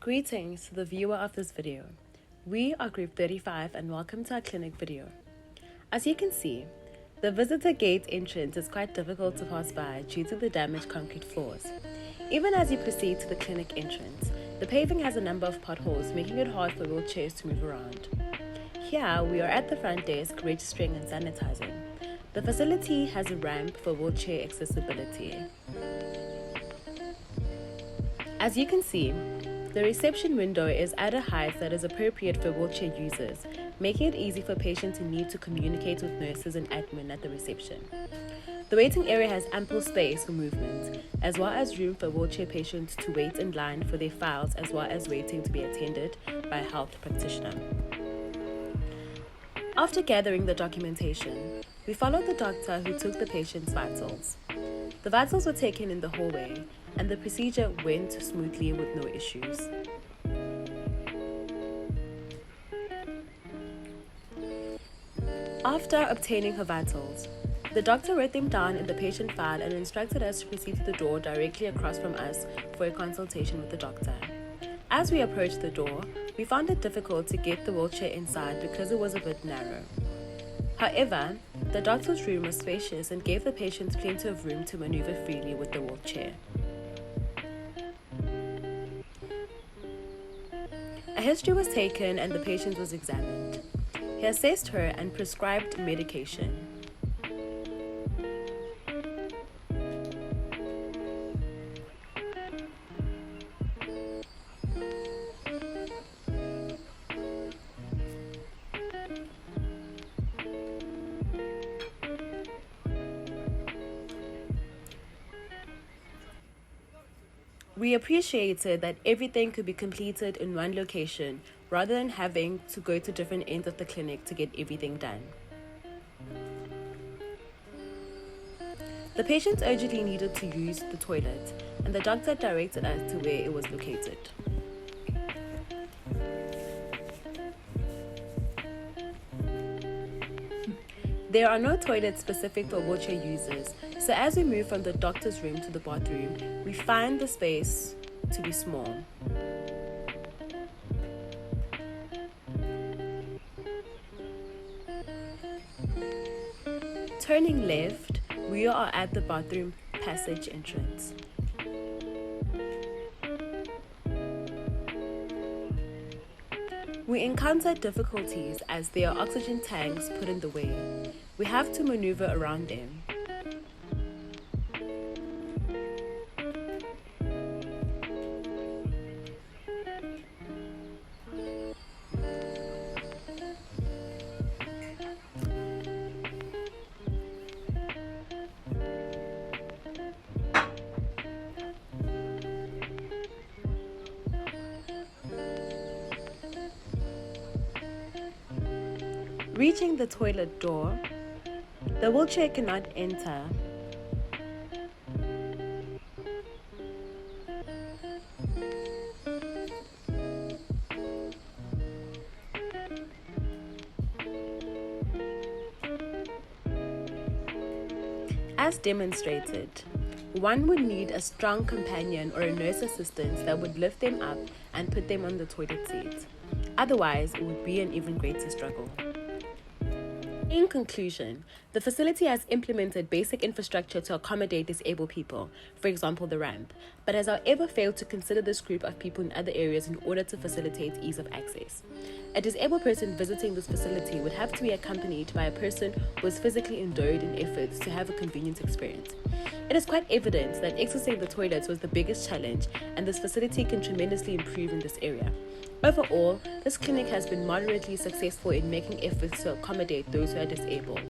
Greetings to the viewer of this video. We are Group 35 and welcome to our clinic video. As you can see, the visitor gate entrance is quite difficult to pass by due to the damaged concrete floors. Even as you proceed to the clinic entrance, the paving has a number of potholes, making it hard for wheelchairs to move around. Here, we are at the front desk registering and sanitizing. The facility has a ramp for wheelchair accessibility. As you can see, the reception window is at a height that is appropriate for wheelchair users, making it easy for patients in need to communicate with nurses and admin at the reception. The waiting area has ample space for movement, as well as room for wheelchair patients to wait in line for their files, as well as waiting to be attended by a health practitioner. After gathering the documentation, we followed the doctor who took the patient's vitals. The vitals were taken in the hallway, and the procedure went smoothly with no issues. After obtaining her vitals, the doctor wrote them down in the patient file and instructed us to proceed to the door directly across from us for a consultation with the doctor. As we approached the door, we found it difficult to get the wheelchair inside because it was a bit narrow. However, the doctor's room was spacious and gave the patients plenty of room to maneuver freely with the wheelchair. A history was taken and the patient was examined. He assessed her and prescribed medication. We appreciated that everything could be completed in one location rather than having to go to different ends of the clinic to get everything done. The patient urgently needed to use the toilet, and the doctor directed us to where it was located. There are no toilets specific for wheelchair users, so as we move from the doctor's room to the bathroom, we find the space to be small. Turning left, we are at the bathroom passage entrance. We encountered difficulties as there are oxygen tanks put in the way. We have to maneuver around them. Reaching the toilet door, the wheelchair cannot enter. As demonstrated, one would need a strong companion or a nurse assistant that would lift them up and put them on the toilet seat. Otherwise, it would be an even greater struggle. In conclusion, the facility has implemented basic infrastructure to accommodate disabled people, for example the ramp, but has however failed to consider this group of people in other areas in order to facilitate ease of access. A disabled person visiting this facility would have to be accompanied by a person who is physically endowed in efforts to have a convenient experience. It is quite evident that accessing the toilets was the biggest challenge, and this facility can tremendously improve in this area. Overall, this clinic has been moderately successful in making efforts to accommodate those who are disabled.